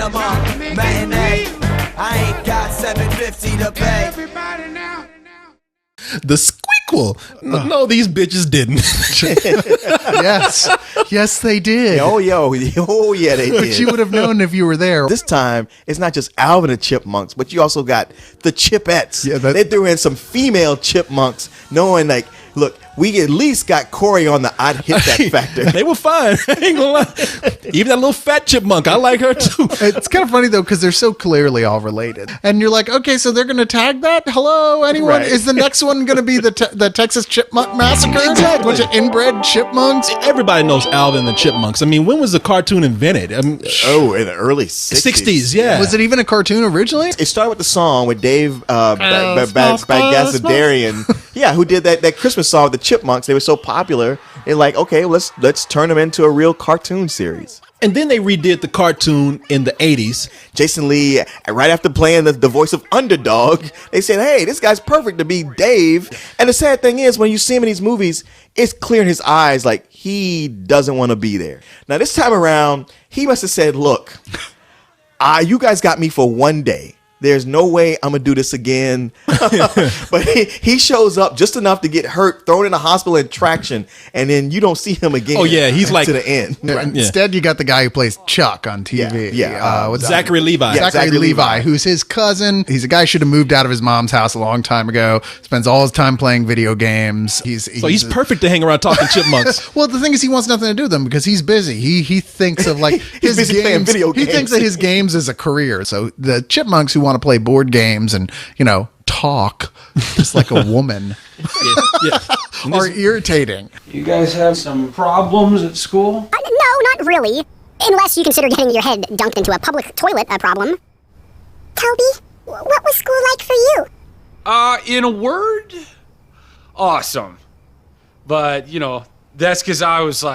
cinema matinee. I ain't got $7.50 to pay. Everybody now. The Squeakuel. No, these bitches didn't. Yes, they did. Oh yeah, they did. But you would have known if you were there. This time, it's not just Alvin and Chipmunks, but you also got the Chipettes. Yeah, they threw in some female chipmunks, knowing like, look, we at least got Corey on the I'd hit that factor. They were fine. I ain't gonna lie. Even that little fat chipmunk, I like her too. It's kind of funny though, because they're so clearly all related, and you're like, okay, so they're going to tag that. Hello, anyone? Right. Is the next one going to be the Texas Chipmunk Massacre? Exactly. A bunch of inbred chipmunks. Everybody knows Alvin and the Chipmunks. I mean, when was the cartoon invented? I mean, In the early 60s. Yeah. Was it even a cartoon originally? It started with the song with Dave Bagasadarian, yeah, who did that Christmas song with the Chipmunks. They were so popular, they're like, okay, let's turn them into a real cartoon series. And then they redid the cartoon in the 80s. Jason Lee, right after playing the voice of Underdog, they said, hey, this guy's perfect to be Dave. And the sad thing is, when you see him in these movies, it's clear in his eyes like he doesn't want to be there. Now, this time around, he must have said, look, you guys got me for one day. There's no way I'm going to do this again. But he shows up just enough to get hurt, thrown in the hospital in traction, and then you don't see him again. Oh, yeah. He's like to the end. Yeah. Instead, you got the guy who plays Chuck on TV. Yeah. Zachary Levi. Yeah, Zachary Levi, who's his cousin. He's a guy who should have moved out of his mom's house a long time ago. Spends all his time playing video games. He's perfect to hang around talking chipmunks. Well, the thing is, he wants nothing to do with them because he's busy. He thinks of like his busy playing games. video He games. thinks that his games is a career. So the chipmunks who want to play board games and talk just like a woman yeah. are irritating. You guys have some problems at school? No, not really. Unless you consider getting your head dunked into a public toilet a problem. Toby, what was school like for you? In a word, awesome. But, that's because I was,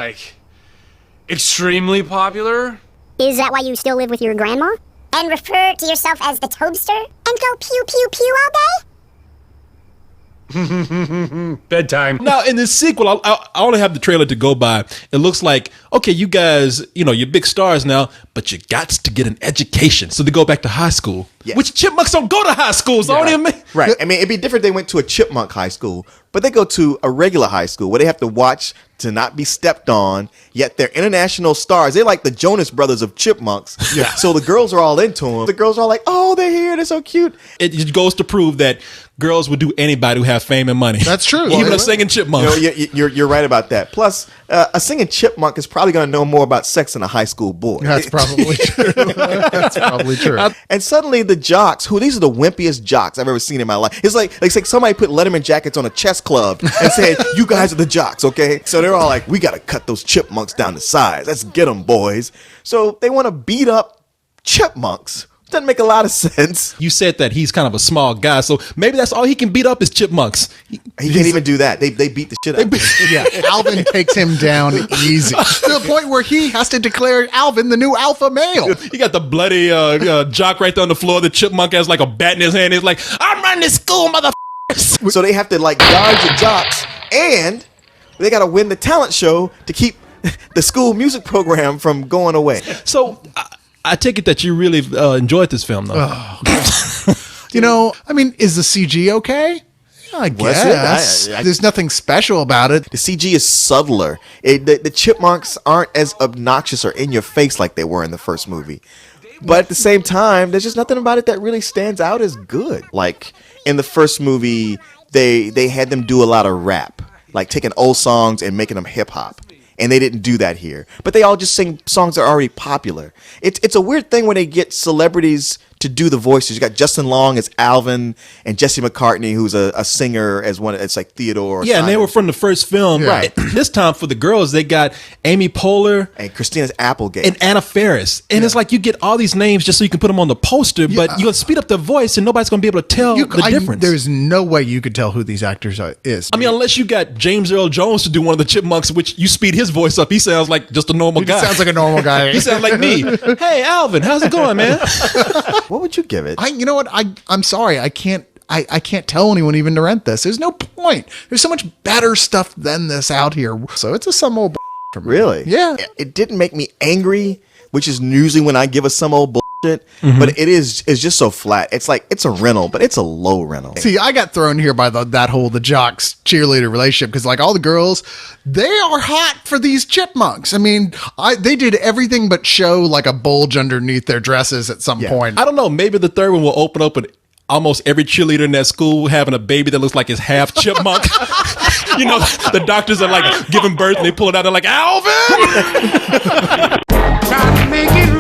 extremely popular. Is that why you still live with your grandma? And refer to yourself as the Toadster? And go pew pew pew all day? Bedtime. Now, in the sequel, I only have the trailer to go by. It looks like, okay, you guys, you're big stars now, but you got to get an education. So they go back to high school, which chipmunks don't go to high schools. Right. I mean, it'd be different if they went to a chipmunk high school, but they go to a regular high school where they have to watch to not be stepped on, yet they're international stars. They're like the Jonas Brothers of chipmunks. Yeah. So the girls are all into them. The girls are all like, oh, they're here. They're so cute. It just goes to prove that girls would do anybody who have fame and money. That's true. Even a singing chipmunk. You're right about that. Plus, a singing chipmunk is probably going to know more about sex than a high school boy. That's probably true. That's probably true. And suddenly the jocks, these are the wimpiest jocks I've ever seen in my life. It's like somebody put Letterman jackets on a chess club and said, you guys are the jocks, okay? So they're all like, we got to cut those chipmunks down to size. Let's get them, boys. So they want to beat up chipmunks. Doesn't make a lot of sense. You said that he's kind of a small guy, so maybe that's all he can beat up is chipmunks. He can't even do that. They beat the shit out of him. Yeah, Alvin takes him down easy to the point where he has to declare Alvin the new alpha male. You got the bloody jock right there on the floor. The chipmunk has like a bat in his hand. He's like, I'm running this school, motherfuckers. So they have to dodge the jocks, and they got to win the talent show to keep the school music program from going away. So I take it that you really enjoyed this film, though. Is the CG okay? I guess. There's nothing special about it. The CG is subtler. The chipmunks aren't as obnoxious or in your face like they were in the first movie. But at the same time, there's just nothing about it that really stands out as good. Like in the first movie, they had them do a lot of rap, like taking old songs and making them hip hop. And they didn't do that here. But they all just sing songs that are already popular. It's a weird thing when they get celebrities to do the voices. You got Justin Long as Alvin and Jesse McCartney, who's a singer as one. It's like Theodore. Or yeah, Simon. and they were from the first film. Yeah. Right. This time for the girls, they got Amy Poehler and Christina Applegate and Anna Faris. And it's like you get all these names just so you can put them on the poster, but you're going to speed up the voice and nobody's going to be able to tell the difference. There's no way you could tell who these actors is. I mean, unless you got James Earl Jones to do one of the chipmunks, which you speed his voice up. He sounds like just a normal guy. He sounds like a normal guy. He sounds like me. Hey, Alvin, how's it going, man? What would you give it? You know what? I'm sorry. I can't tell anyone even to rent this. There's no point. There's so much better stuff than this out here. So it's some old for me. Really? Yeah. It didn't make me angry, which is usually when I give us some old shit, but it's just so flat. It's like it's a rental, but it's a low rental. See, I got thrown here by the jocks cheerleader relationship because like all the girls, they are hot for these chipmunks. I mean, they did everything but show like a bulge underneath their dresses at some point. I don't know. Maybe the third one will open up with almost every cheerleader in that school having a baby that looks like it's half chipmunk. You know, the doctors are like giving birth and they pull it out. They're like, Alvin! Trying to make it